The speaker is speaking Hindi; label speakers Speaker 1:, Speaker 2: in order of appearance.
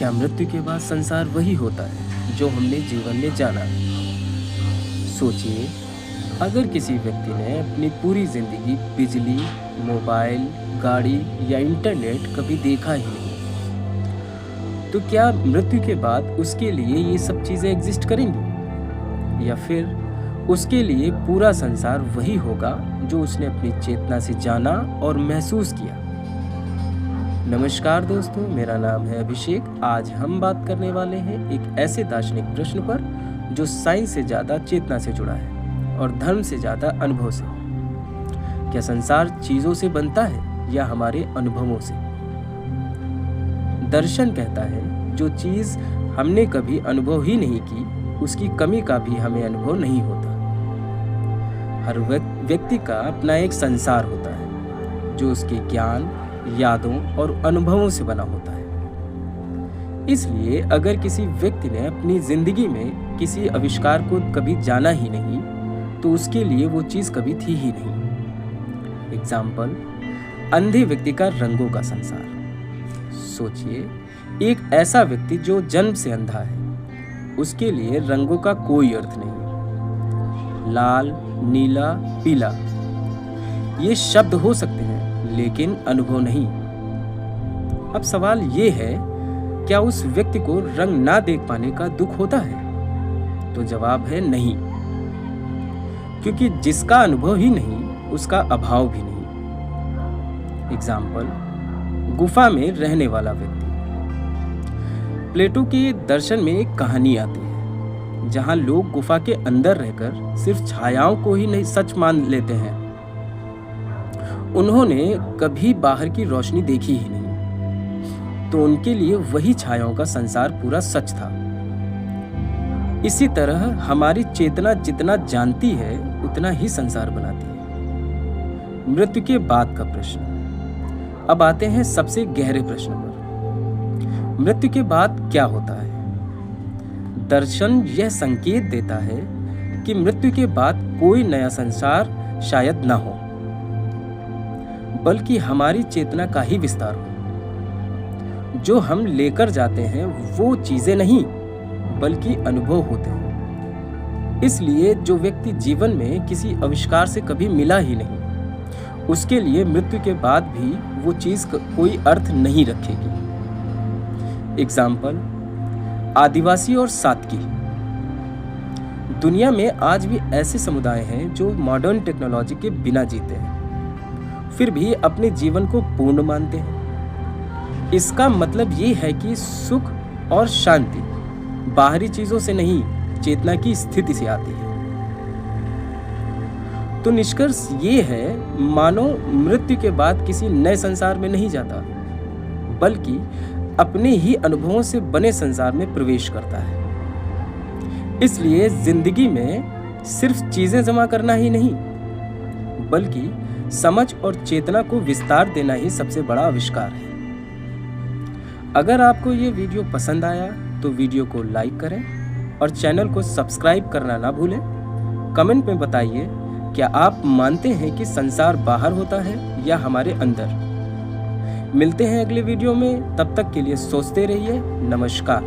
Speaker 1: क्या मृत्यु के बाद संसार वही होता है जो हमने जीवन में जाना? सोचिए, अगर किसी व्यक्ति ने अपनी पूरी जिंदगी बिजली, मोबाइल, गाड़ी या इंटरनेट कभी देखा ही नहीं, तो क्या मृत्यु के बाद उसके लिए ये सब चीजें एग्जिस्ट करेंगी? या फिर उसके लिए पूरा संसार वही होगा जो उसने अपनी चेतना से जाना और महसूस किया? नमस्कार दोस्तों, मेरा नाम है अभिषेक। आज हम बात करने वाले हैं एक ऐसे दार्शनिक प्रश्न पर जो साइंस से ज़्यादा चेतना से जुड़ा है और धर्म से ज़्यादा अनुभव से। क्या संसार चीज़ों से बनता है या हमारे अनुभवों से? दर्शन कहता है जो चीज़ हमने कभी अनुभव ही नहीं की, उसकी कमी का भी हमें अनुभव नहीं होता। हर व्यक्ति का अपना एक संसार होता है जो उसके ज्ञान, यादों और अनुभवों से बना होता है। इसलिए अगर किसी व्यक्ति ने अपनी जिंदगी में किसी आविष्कार को कभी जाना ही नहीं, तो उसके लिए वो चीज कभी थी ही नहीं। एग्जाम्पल, अंधे व्यक्ति का रंगों का संसार। सोचिए, एक ऐसा व्यक्ति जो जन्म से अंधा है, उसके लिए रंगों का कोई अर्थ नहीं। लाल, नीला, पीला ये शब्द हो सकते हैं लेकिन अनुभव नहीं। अब सवाल ये है, क्या उस व्यक्ति को रंग ना देख पाने का दुख होता है? तो जवाब है नहीं, क्योंकि जिसका अनुभव ही नहीं, उसका अभाव भी नहीं। एग्जाम्पल, गुफा में रहने वाला व्यक्ति। प्लेटो के दर्शन में एक कहानी आती है जहां लोग गुफा के अंदर रहकर सिर्फ छायाओं को ही नहीं सच मान लेते हैं। उन्होंने कभी बाहर की रोशनी देखी ही नहीं, तो उनके लिए वही छायाओं का संसार पूरा सच था। इसी तरह हमारी चेतना जितना जानती है उतना ही संसार बनाती है। मृत्यु के बाद का प्रश्न। अब आते हैं सबसे गहरे प्रश्न पर। मृत्यु के बाद क्या होता है? दर्शन यह संकेत देता है कि मृत्यु के बाद कोई नया संसार शायद ना हो, बल्कि हमारी चेतना का ही विस्तार हो। जो हम लेकर जाते हैं वो चीजें नहीं, बल्कि अनुभव होते हैं। इसलिए जो व्यक्ति जीवन में किसी आविष्कार से कभी मिला ही नहीं, उसके लिए मृत्यु के बाद भी वो चीज कोई अर्थ नहीं रखेगी। एग्जाम्पल, आदिवासी और सादगी। दुनिया में आज भी ऐसे समुदाय हैं जो मॉडर्न टेक्नोलॉजी के बिना जीते हैं, फिर भी अपने जीवन को पूर्ण मानते हैं। इसका मतलब ये है कि सुख और शांति बाहरी चीजों से नहीं, चेतना की स्थिति से आती है। तो निष्कर्ष ये है, मानव मृत्यु के बाद किसी नए संसार में नहीं जाता, बल्कि अपने ही अनुभवों से बने संसार में प्रवेश करता है। इसलिए जिंदगी में सिर्फ चीजें जमा करना ही नहीं, बल्कि समझ और चेतना को विस्तार देना ही सबसे बड़ा आविष्कार है। अगर आपको ये वीडियो पसंद आया तो वीडियो को लाइक करें और चैनल को सब्सक्राइब करना ना भूलें। कमेंट में बताइए, क्या आप मानते हैं कि संसार बाहर होता है या हमारे अंदर? मिलते हैं अगले वीडियो में, तब तक के लिए सोचते रहिए। नमस्कार।